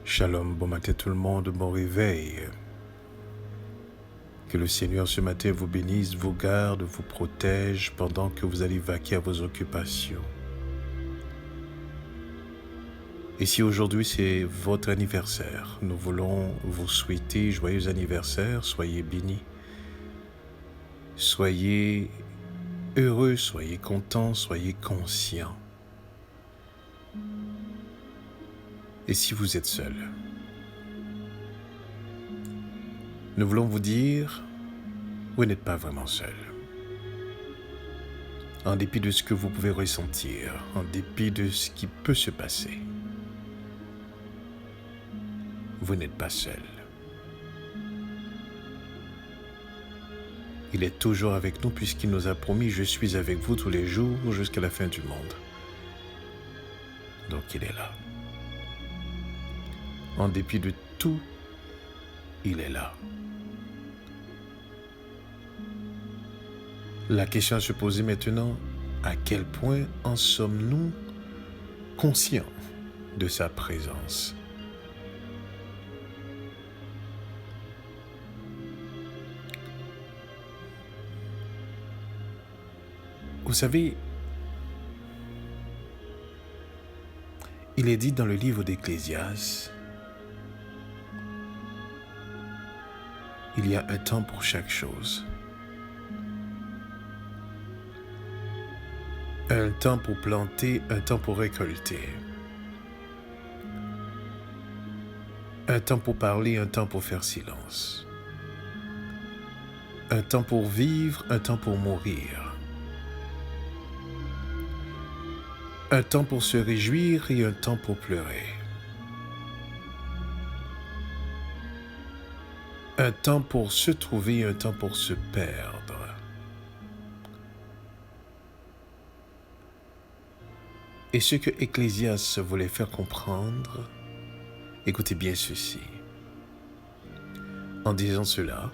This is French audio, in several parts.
Shalom, bon matin tout le monde, bon réveil. Que le Seigneur ce matin vous bénisse, vous garde, vous protège pendant que vous allez vaquer à vos occupations. Et si aujourd'hui c'est votre anniversaire, nous voulons vous souhaiter joyeux anniversaire, soyez bénis, soyez heureux, soyez contents, soyez conscients. Et si vous êtes seul, nous voulons vous dire, vous n'êtes pas vraiment seul. En dépit de ce que vous pouvez ressentir, en dépit de ce qui peut se passer, vous n'êtes pas seul. Il est toujours avec nous puisqu'il nous a promis « Je suis avec vous tous les jours jusqu'à la fin du monde ». Donc il est là. En dépit de tout, il est là. La question à se poser maintenant, à quel point en sommes-nous conscients de sa présence? Vous savez, il est dit dans le livre d'Ecclésiaste, il y a un temps pour chaque chose. Un temps pour planter, un temps pour récolter. Un temps pour parler, un temps pour faire silence. Un temps pour vivre, un temps pour mourir. Un temps pour se réjouir et un temps pour pleurer. Un temps pour se trouver et un temps pour se perdre. Et ce que Ecclésiaste voulait faire comprendre, écoutez bien ceci. En disant cela,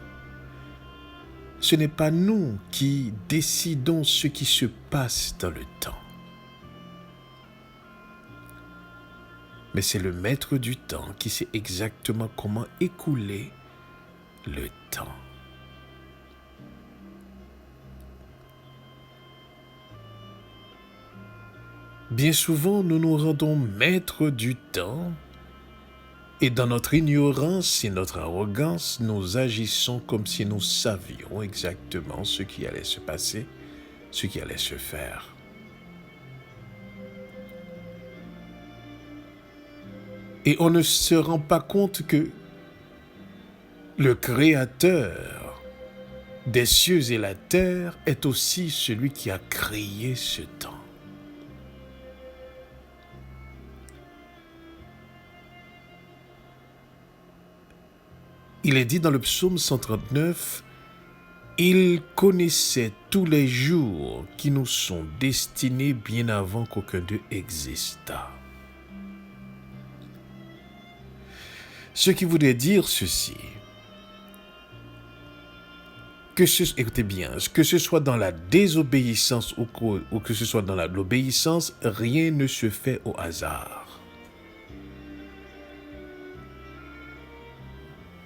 ce n'est pas nous qui décidons ce qui se passe dans le temps. Mais c'est le maître du temps qui sait exactement comment écouler le temps. Bien souvent, nous nous rendons maîtres du temps et dans notre ignorance et notre arrogance, nous agissons comme si nous savions exactement ce qui allait se passer, ce qui allait se faire. Et on ne se rend pas compte que le Créateur des cieux et la terre est aussi celui qui a créé ce temps. Il est dit dans le psaume 139, « Il connaissait tous les jours qui nous sont destinés bien avant qu'aucun d'eux existât. » Ce qui voudrait dire ceci, écoutez bien, que ce soit dans la désobéissance ou que ce soit dans l'obéissance, rien ne se fait au hasard.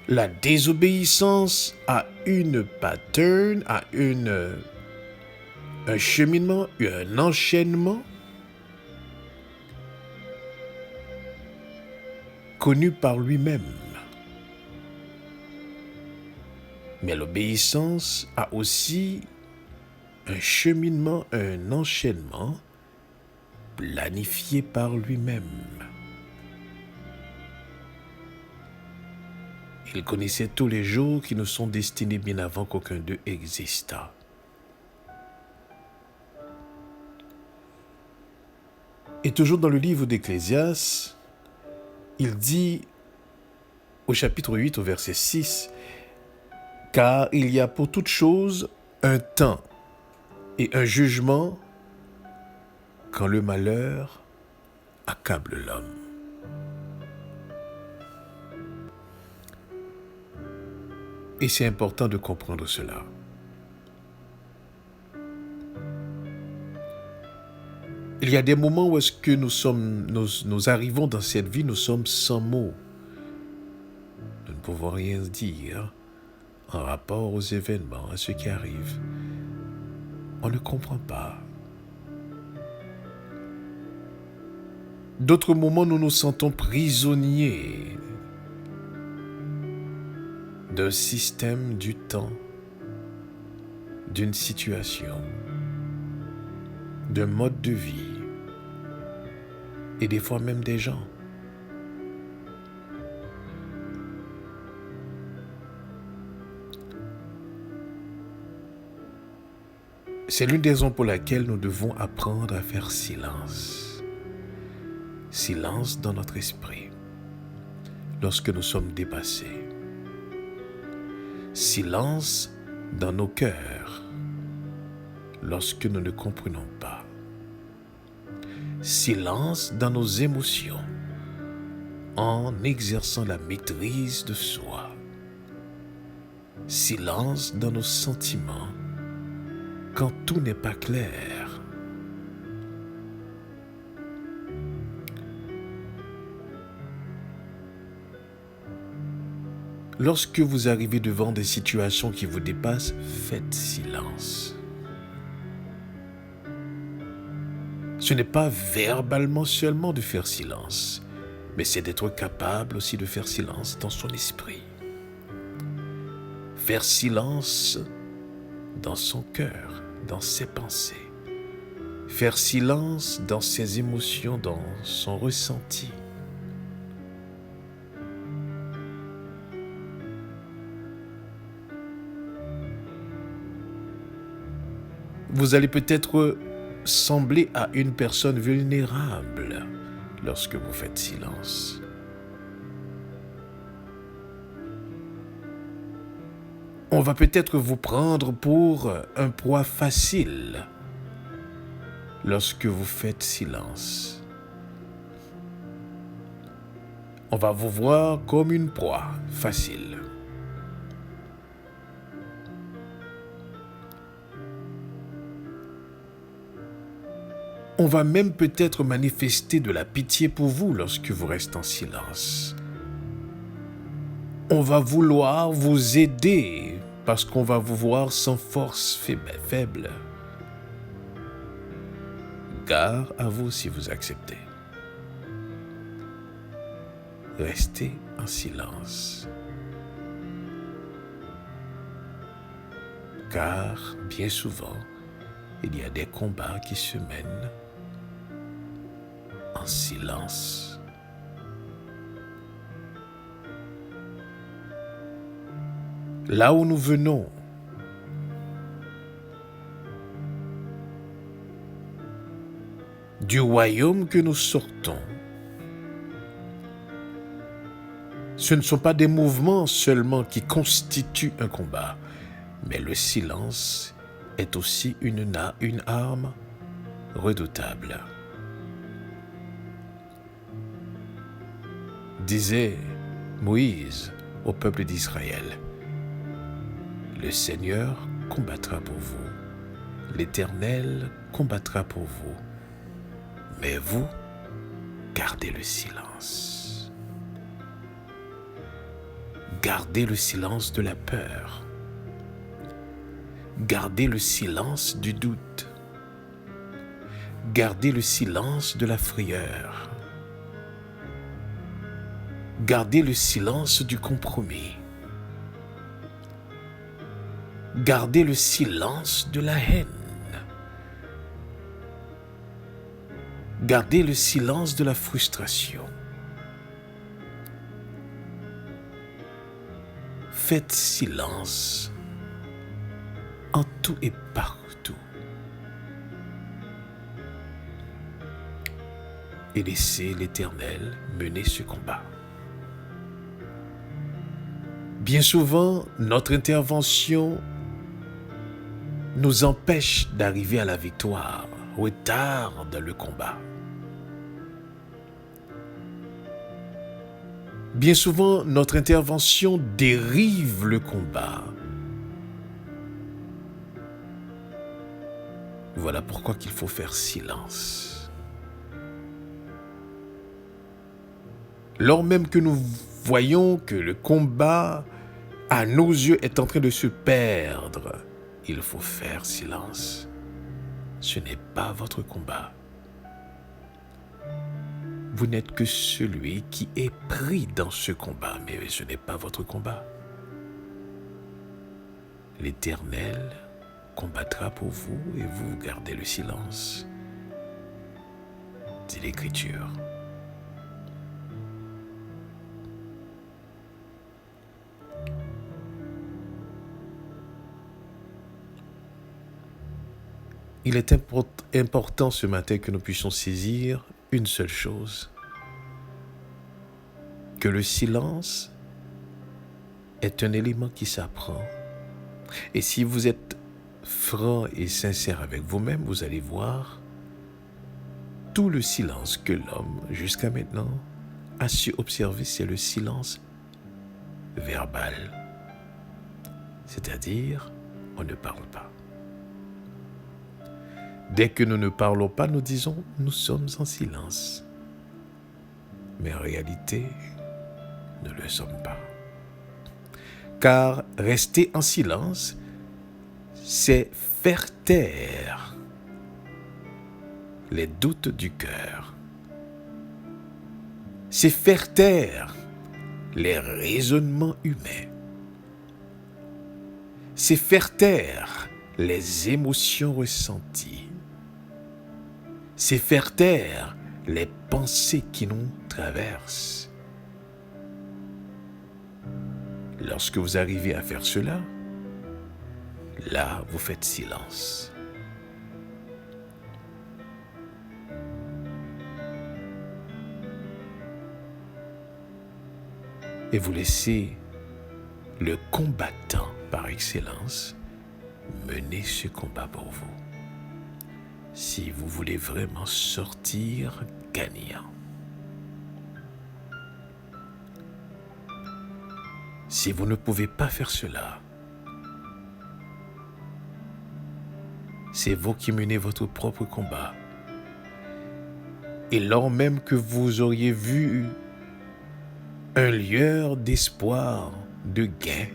La désobéissance a une pattern, a un cheminement, un enchaînement connu par lui-même. Mais l'obéissance a aussi un cheminement, un enchaînement planifié par lui-même. Il connaissait tous les jours qui nous sont destinés bien avant qu'aucun d'eux existât. Et toujours dans le livre d'Ecclésiaste, il dit au chapitre 8, au verset 6, « Car il y a pour toute chose un temps et un jugement quand le malheur accable l'homme. » Et c'est important de comprendre cela. Il y a des moments où est-ce que nous arrivons dans cette vie, nous sommes sans mots. pouvons rien dire en rapport aux événements, à ce qui arrive. On ne comprend pas. D'autres moments, nous nous sentons prisonniers d'un système, du temps, d'une situation, d'un mode de vie et des fois même des gens. C'est l'une des raisons pour laquelle nous devons apprendre à faire silence. Silence dans notre esprit lorsque nous sommes dépassés. Silence dans nos cœurs lorsque nous ne comprenons pas. Silence dans nos émotions en exerçant la maîtrise de soi. Silence dans nos sentiments quand tout n'est pas clair. Lorsque vous arrivez devant des situations qui vous dépassent, faites silence. Ce n'est pas verbalement seulement de faire silence, mais c'est d'être capable aussi de faire silence dans son esprit. Faire silence dans son cœur, dans ses pensées. Faire silence dans ses émotions, dans son ressenti. Vous allez peut-être sembler à une personne vulnérable lorsque vous faites silence. On va peut-être vous prendre pour un proie facile lorsque vous faites silence. On va vous voir comme une proie facile. On va même peut-être manifester de la pitié pour vous lorsque vous restez en silence. On va vouloir vous aider parce qu'on va vous voir sans force faible. Gare à vous si vous acceptez. Restez en silence. Car bien souvent, il y a des combats qui se mènent en silence. Là où nous venons, du royaume que nous sortons, ce ne sont pas des mouvements seulement qui constituent un combat, mais le silence est aussi une arme redoutable. Disait Moïse au peuple d'Israël, « Le Seigneur combattra pour vous, l'Éternel combattra pour vous, mais vous, gardez le silence. » Gardez le silence de la peur. Gardez le silence du doute. Gardez le silence de la frayeur. Gardez le silence du compromis. Gardez le silence de la haine. Gardez le silence de la frustration. Faites silence en tout et partout. Et laissez l'Éternel mener ce combat. Bien souvent, notre intervention nous empêche d'arriver à la victoire, retarde le combat. Bien souvent, notre intervention dérive le combat. Voilà pourquoi il faut faire silence. Lors même que nous voyons que le combat, à nos yeux, est en train de se perdre, il faut faire silence. Ce n'est pas votre combat. Vous n'êtes que celui qui est pris dans ce combat, mais ce n'est pas votre combat. L'Éternel combattra pour vous et vous gardez le silence, dit l'Écriture. Il est important ce matin que nous puissions saisir une seule chose, que le silence est un élément qui s'apprend. Et si vous êtes franc et sincère avec vous-même, vous allez voir tout le silence que l'homme, jusqu'à maintenant, a su observer, c'est le silence verbal. C'est-à-dire, on ne parle pas. Dès que nous ne parlons pas, nous disons « nous sommes en silence ». Mais en réalité, nous ne le sommes pas. Car rester en silence, c'est faire taire les doutes du cœur. C'est faire taire les raisonnements humains. C'est faire taire les émotions ressenties. C'est faire taire les pensées qui nous traversent. Lorsque vous arrivez à faire cela, là, vous faites silence. Et vous laissez le combattant par excellence mener ce combat pour vous. Si vous voulez vraiment sortir gagnant. Si vous ne pouvez pas faire cela, c'est vous qui menez votre propre combat. Et lors même que vous auriez vu un lueur d'espoir, de gain,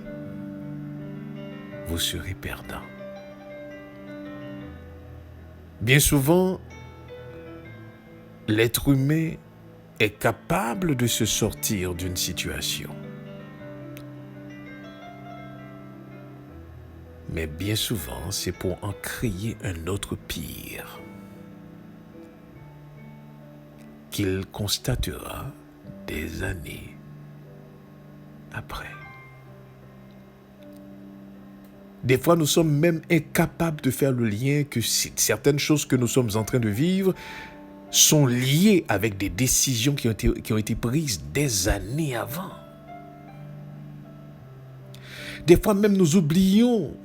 vous serez perdant. Bien souvent, l'être humain est capable de se sortir d'une situation. Mais bien souvent, c'est pour en créer un autre pire qu'il constatera des années après. Des fois, nous sommes même incapables de faire le lien que certaines choses que nous sommes en train de vivre sont liées avec des décisions qui ont été prises des années avant. Des fois même, nous oublions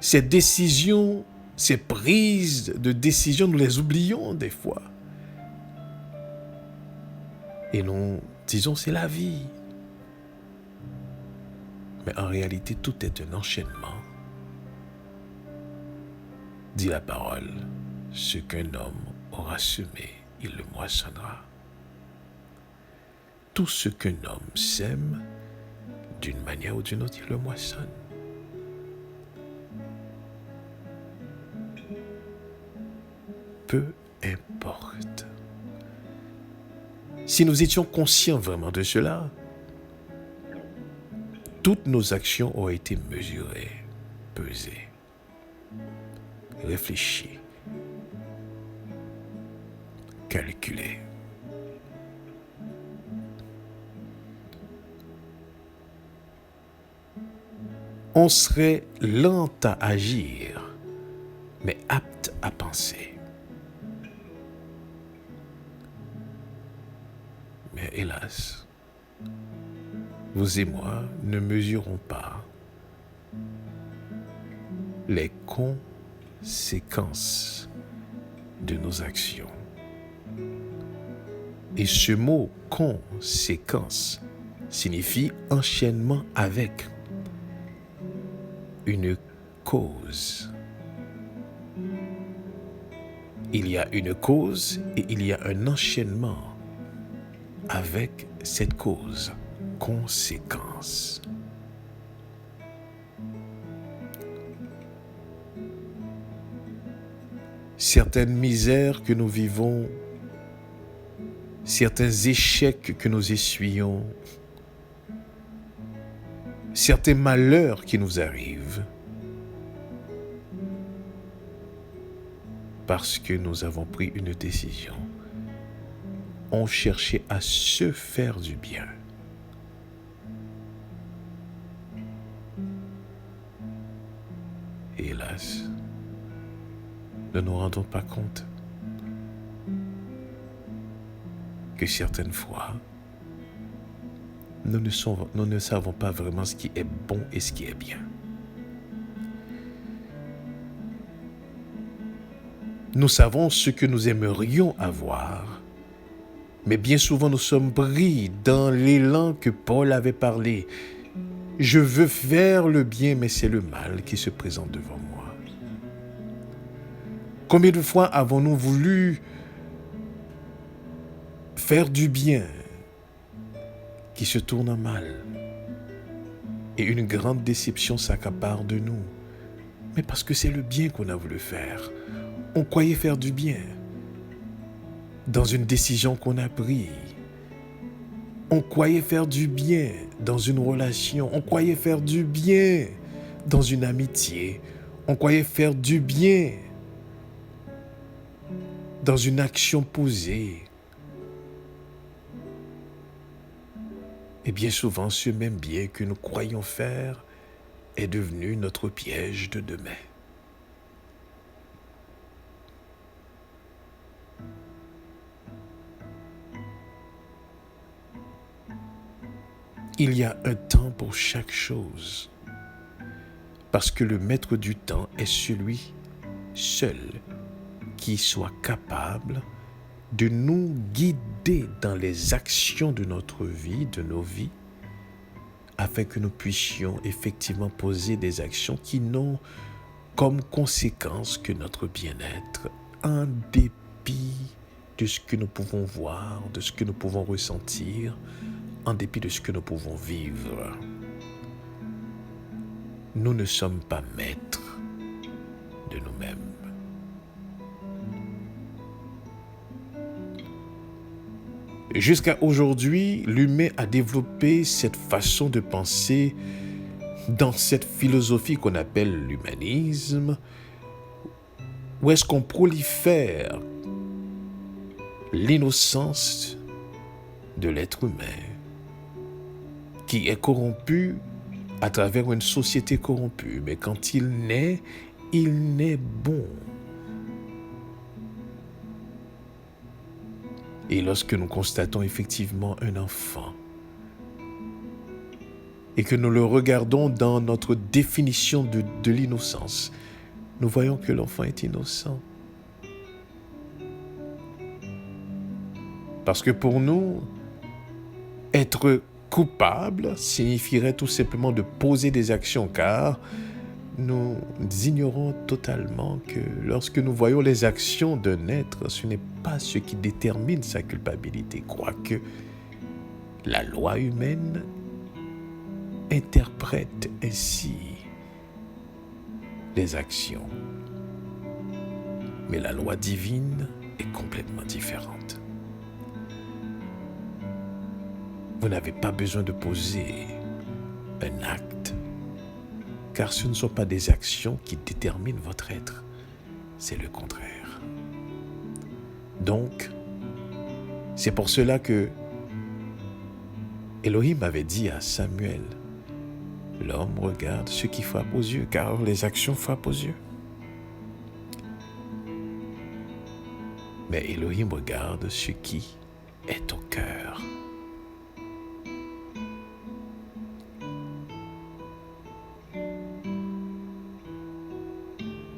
ces décisions, ces prises de décisions, nous les oublions des fois. Et nous disons, c'est la vie. Mais en réalité, tout est un enchaînement. Dit la parole, ce qu'un homme aura semé, il le moissonnera. Tout ce qu'un homme sème, d'une manière ou d'une autre, il le moissonne. Peu importe. Si nous étions conscients vraiment de cela, toutes nos actions auraient été mesurées, pesées, réfléchies, calculées. On serait lent à agir, mais apte à penser. Mais hélas, vous et moi ne mesurons pas les conséquences de nos actions. Et ce mot « conséquence » signifie enchaînement avec une cause. Il y a une cause et il y a un enchaînement avec cette cause, conséquence. Certaines misères que nous vivons, certains échecs que nous essuyons, certains malheurs qui nous arrivent, parce que nous avons pris une décision, ont cherché à se faire du bien. Et hélas, ne nous rendons pas compte que certaines fois, nous ne savons pas vraiment ce qui est bon et ce qui est bien. Nous savons ce que nous aimerions avoir, mais bien souvent nous sommes pris dans l'élan que Paul avait parlé. Je veux faire le bien, mais c'est le mal qui se présente devant moi. Combien de fois avons-nous voulu faire du bien qui se tourne en mal et une grande déception s'accapare de nous? Mais parce que c'est le bien qu'on a voulu faire. On croyait faire du bien dans une décision qu'on a prise. On croyait faire du bien dans une relation. On croyait faire du bien dans une amitié. On croyait faire du bien dans une action posée. Et bien souvent, ce même bien que nous croyons faire est devenu notre piège de demain. Il y a un temps pour chaque chose, parce que le maître du temps est celui seul qui soit capable de nous guider dans les actions de notre vie, de nos vies, afin que nous puissions effectivement poser des actions qui n'ont comme conséquence que notre bien-être, en dépit de ce que nous pouvons voir, de ce que nous pouvons ressentir, en dépit de ce que nous pouvons vivre. Nous ne sommes pas maîtres de nous-mêmes. Jusqu'à aujourd'hui, l'humain a développé cette façon de penser dans cette philosophie qu'on appelle l'humanisme, où est-ce qu'on prolifère l'innocence de l'être humain qui est corrompu à travers une société corrompue. Mais quand il naît bon. Et lorsque nous constatons effectivement un enfant et que nous le regardons dans notre définition de l'innocence, nous voyons que l'enfant est innocent. Parce que pour nous, être coupable signifierait tout simplement de poser des actions, car nous ignorons totalement que lorsque nous voyons les actions d'un être, ce n'est pas ce qui détermine sa culpabilité, quoique la loi humaine interprète ainsi les actions. Mais la loi divine est complètement différente. Vous n'avez pas besoin de poser un acte, car ce ne sont pas des actions qui déterminent votre être, c'est le contraire. Donc, c'est pour cela que Elohim avait dit à Samuel, « L'homme regarde ce qui frappe aux yeux, car les actions frappent aux yeux. » Mais Elohim regarde ce qui est au cœur.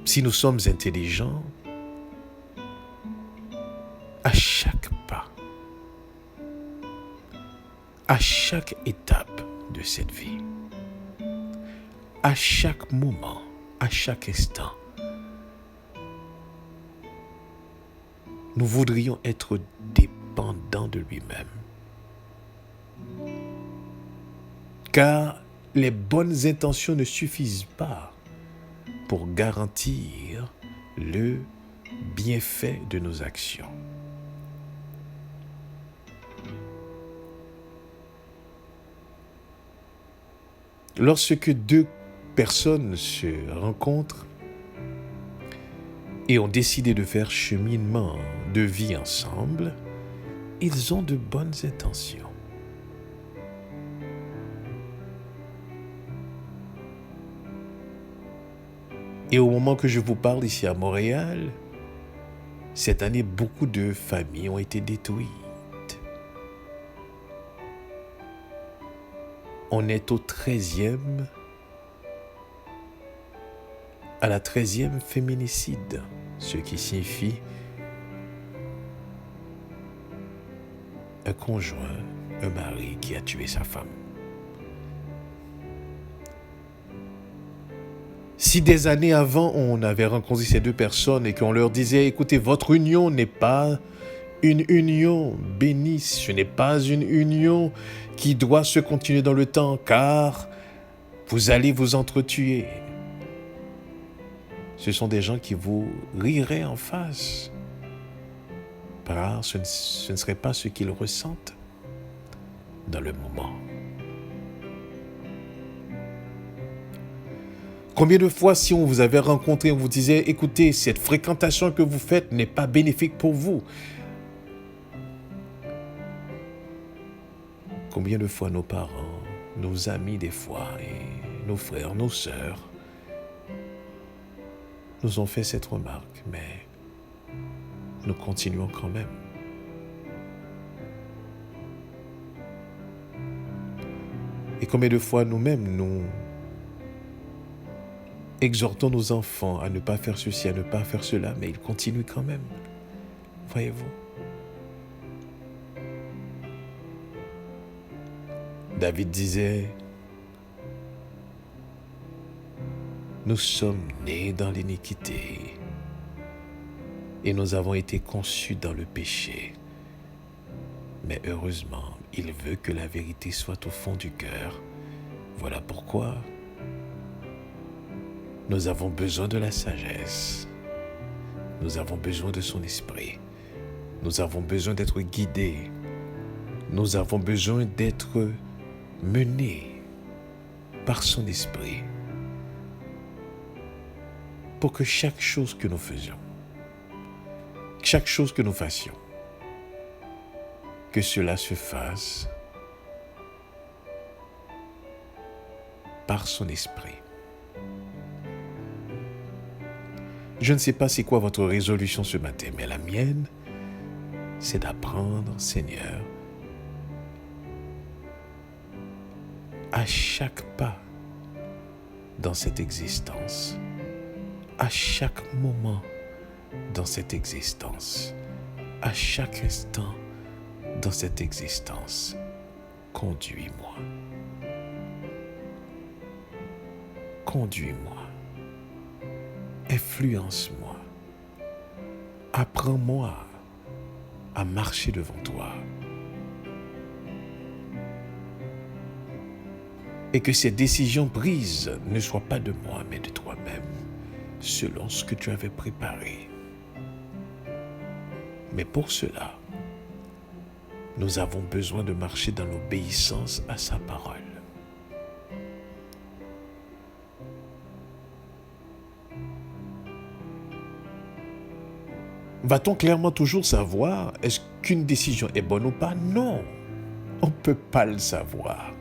Si nous sommes intelligents, à chaque pas, à chaque étape de cette vie, à chaque moment, à chaque instant, nous voudrions être dépendants de lui-même car les bonnes intentions ne suffisent pas pour garantir le bienfait de nos actions. Lorsque deux personnes se rencontrent et ont décidé de faire cheminement de vie ensemble, ils ont de bonnes intentions. Et au moment que je vous parle ici à Montréal, cette année, beaucoup de familles ont été détruites. On est à la 13e féminicide, ce qui signifie un conjoint, un mari qui a tué sa femme. Si des années avant, on avait rencontré ces deux personnes et qu'on leur disait, écoutez, votre union n'est pas une union bénie, ce n'est pas une union qui doit se continuer dans le temps, car vous allez vous entretuer. Ce sont des gens qui vous riraient en face, car ce ne serait pas ce qu'ils ressentent dans le moment. Combien de fois, si on vous avait rencontré, on vous disait, écoutez, cette fréquentation que vous faites n'est pas bénéfique pour vous. Combien de fois nos parents, nos amis des fois, et nos frères, nos sœurs, nous ont fait cette remarque, mais nous continuons quand même. Et combien de fois nous-mêmes, nous exhortons nos enfants à ne pas faire ceci, à ne pas faire cela, mais ils continuent quand même. Voyez-vous? David disait, nous sommes nés dans l'iniquité et nous avons été conçus dans le péché. Mais heureusement, il veut que la vérité soit au fond du cœur. Voilà pourquoi nous avons besoin de la sagesse. Nous avons besoin de son esprit. Nous avons besoin d'être guidés. Nous avons besoin d'être menés par son esprit pour que chaque chose que nous faisions, chaque chose que nous fassions, que cela se fasse par son esprit. Je ne sais pas c'est quoi votre résolution ce matin, mais la mienne, c'est d'apprendre, Seigneur, à chaque pas dans cette existence, à chaque moment dans cette existence, à chaque instant dans cette existence, conduis-moi. Conduis-moi. Influence-moi. Apprends-moi à marcher devant toi. Et que ces décisions prises ne soient pas de moi, mais de toi-même, selon ce que tu avais préparé. Mais pour cela, nous avons besoin de marcher dans l'obéissance à sa parole. Va-t-on clairement toujours savoir est-ce qu'une décision est bonne ou pas? Non, on ne peut pas le savoir.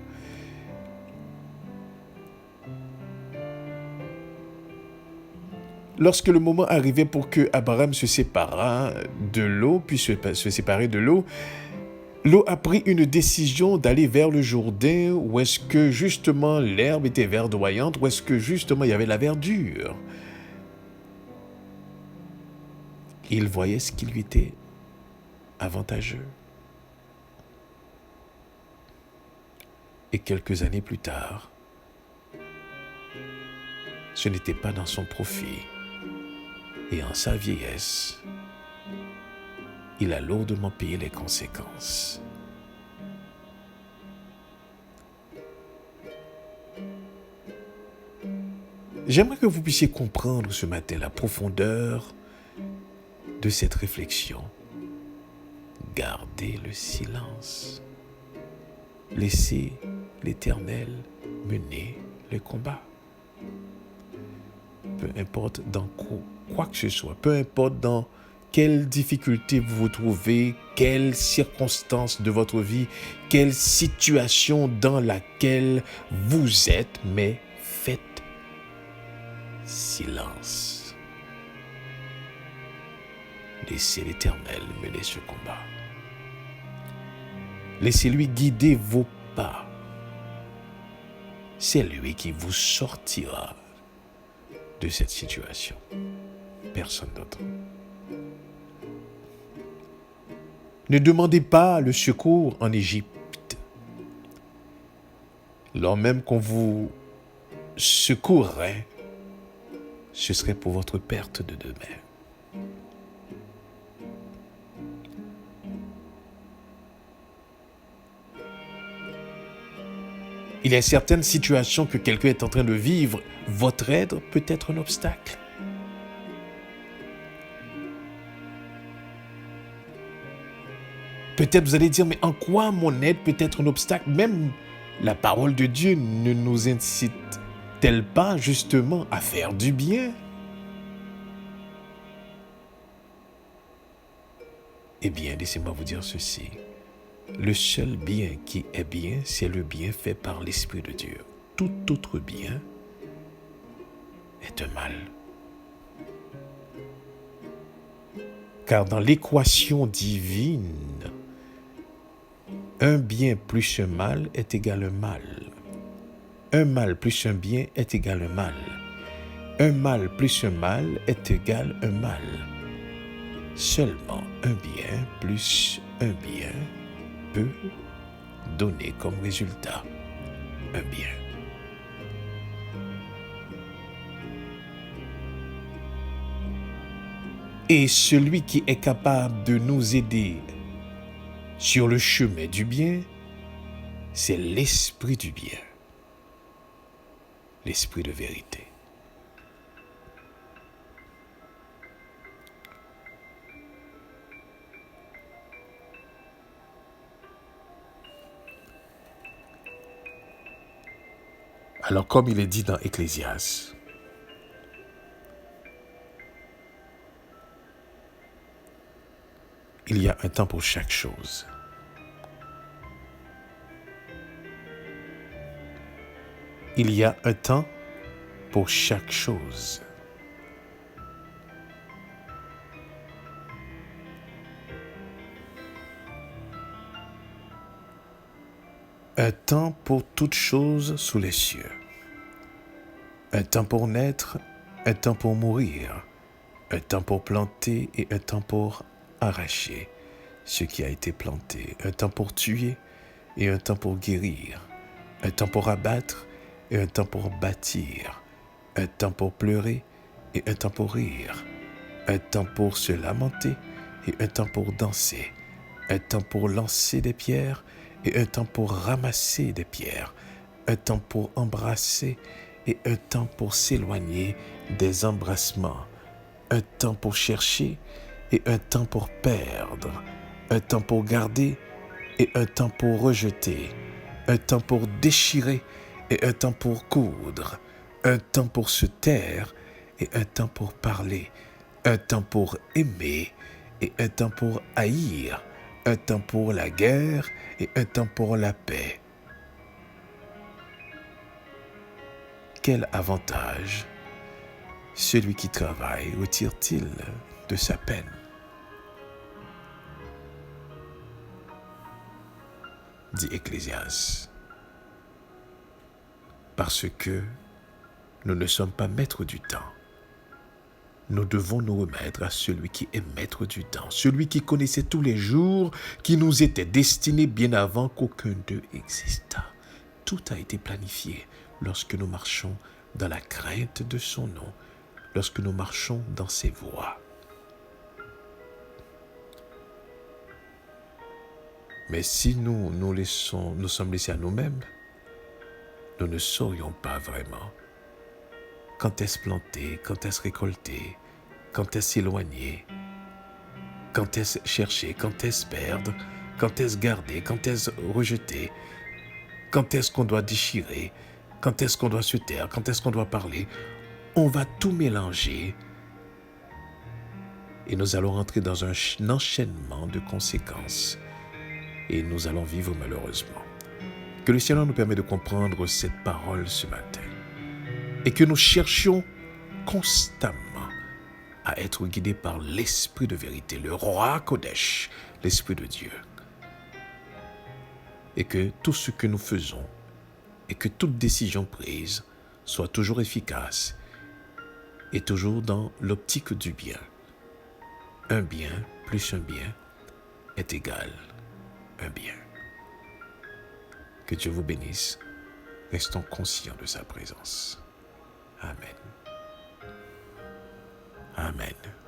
Lorsque le moment arrivait pour que Abraham se séparât de l'eau, puis se séparer de l'eau, l'eau a pris une décision d'aller vers le Jourdain, où est-ce que justement l'herbe était verdoyante, où est-ce que justement il y avait la verdure. Il voyait ce qui lui était avantageux. Et quelques années plus tard, ce n'était pas dans son profit. Et en sa vieillesse, il a lourdement payé les conséquences. J'aimerais que vous puissiez comprendre ce matin la profondeur de cette réflexion. Gardez le silence. Laissez l'Éternel mener le combat. Peu importe dans quoi que ce soit, peu importe dans quelle difficulté vous vous trouvez, quelle circonstance de votre vie, quelle situation dans laquelle vous êtes, mais faites silence. Laissez l'Éternel mener ce combat. Laissez-lui guider vos pas. C'est lui qui vous sortira de cette situation. Personne d'autre. Ne demandez pas le secours en Égypte. Lors même qu'on vous secourrait, ce serait pour votre perte de demain. Il y a certaines situations que quelqu'un est en train de vivre. Votre aide peut être un obstacle. Peut-être vous allez dire, mais en quoi mon aide peut être un obstacle? Même la parole de Dieu ne nous incite-t-elle pas justement à faire du bien? Eh bien, laissez-moi vous dire ceci. Le seul bien qui est bien, c'est le bien fait par l'Esprit de Dieu. Tout autre bien est un mal. Car dans l'équation divine, un bien plus un mal est égal à un mal. Un mal plus un bien est égal à un mal. Un mal plus un mal est égal à un mal. Seulement un bien plus un bien peut donner comme résultat un bien. Et celui qui est capable de nous aider sur le chemin du bien, c'est l'esprit du bien, l'esprit de vérité. Alors, comme il est dit dans Ecclésiaste, il y a un temps pour chaque chose. Il y a un temps pour chaque chose. Un temps pour toutes choses sous les cieux. Un temps pour naître, un temps pour mourir. Un temps pour planter et un temps pour arracher ce qui a été planté. Un temps pour tuer et un temps pour guérir. Un temps pour abattre et un temps pour bâtir. Un temps pour pleurer et un temps pour rire. Un temps pour se lamenter et un temps pour danser. Un temps pour lancer des pierres et un temps pour ramasser des pierres. Un temps pour embrasser et un temps pour s'éloigner des embrassements. Un temps pour chercher et un temps pour perdre. Un temps pour garder et un temps pour rejeter. Un temps pour déchirer et un temps pour coudre. Un temps pour se taire et un temps pour parler. Un temps pour aimer et un temps pour haïr. Un temps pour la guerre et un temps pour la paix. Quel avantage celui qui travaille retire-t-il de sa peine? Dit Ecclésiaste. Parce que nous ne sommes pas maîtres du temps. Nous devons nous remettre à celui qui est maître du temps, celui qui connaissait tous les jours, qui nous était destiné bien avant qu'aucun d'eux existât. Tout a été planifié lorsque nous marchons dans la crainte de son nom, lorsque nous marchons dans ses voies. Mais si nous sommes laissés à nous-mêmes, nous ne saurions pas vraiment quand est-ce planter, quand est-ce récolter, quand est-ce s'éloigner, quand est-ce chercher, quand est-ce perdre, quand est-ce garder, quand est-ce rejeter, quand est-ce qu'on doit déchirer, quand est-ce qu'on doit se taire, quand est-ce qu'on doit parler. On va tout mélanger et nous allons rentrer dans un enchaînement de conséquences et nous allons vivre malheureusement. Que le Seigneur nous permette de comprendre cette parole ce matin et que nous cherchions constamment à être guidés par l'Esprit de vérité, le Roi Kodesh, l'Esprit de Dieu. Et que tout ce que nous faisons et que toute décision prise soit toujours efficace et toujours dans l'optique du bien. Un bien plus un bien est égal à un bien. Que Dieu vous bénisse. Restons conscients de sa présence. Amen. Amen.